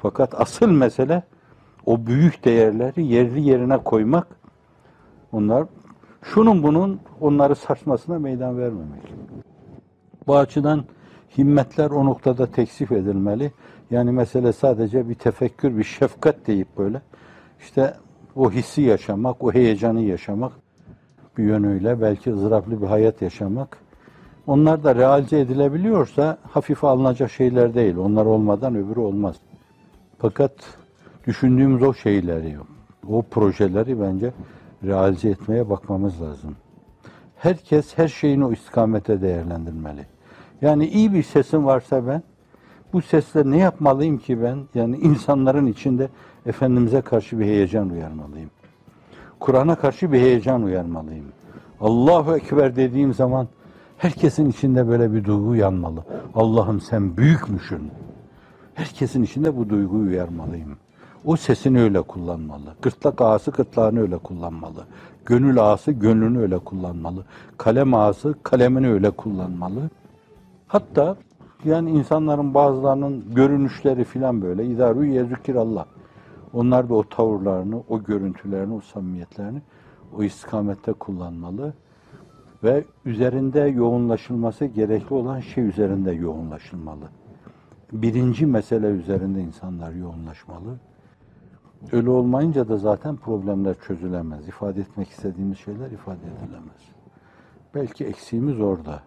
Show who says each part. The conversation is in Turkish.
Speaker 1: Fakat asıl mesele o büyük değerleri yerli yerine koymak. Onlar şunun bunun onları sarsmasına meydan vermemek. Bu açıdan himmetler o noktada teksif edilmeli. Yani mesele sadece bir tefekkür, bir şefkat deyip böyle işte o hissi yaşamak, o heyecanı yaşamak bir yönüyle belki ızdıraplı bir hayat yaşamak. Onlar da realce edilebiliyorsa hafife alınacak şeyler değil. Onlar olmadan öbürü olmaz. Fakat düşündüğümüz o şeyleri, o projeleri bence realize etmeye bakmamız lazım. Herkes her şeyini o istikamete değerlendirmeli. Yani iyi bir sesim varsa ben, bu sesle ne yapmalıyım ki ben? Yani insanların içinde Efendimiz'e karşı bir heyecan uyarmalıyım. Kur'an'a karşı bir heyecan uyarmalıyım. Allahu Ekber dediğim zaman herkesin içinde böyle bir duygu uyanmalı. Allah'ım sen büyükmüşsün. Herkesin içinde bu duyguyu uyarmalıyım. O sesini öyle kullanmalı. Gırtlak ağası gırtlağını öyle kullanmalı. Gönül ağası gönlünü öyle kullanmalı. Kalem ağası kalemini öyle kullanmalı. Hatta yani insanların bazılarının görünüşleri filan böyle idaru yezkirallah. Onlar da o tavırlarını, o görüntülerini, o samimiyetlerini o istikamette kullanmalı ve üzerinde yoğunlaşılması gerekli olan şey üzerinde yoğunlaşılmalı. Birinci mesele üzerinde insanlar yoğunlaşmalı. Öyle olmayınca da zaten problemler çözülemez. İfade etmek istediğimiz şeyler ifade edilemez. Belki eksiğimiz orada.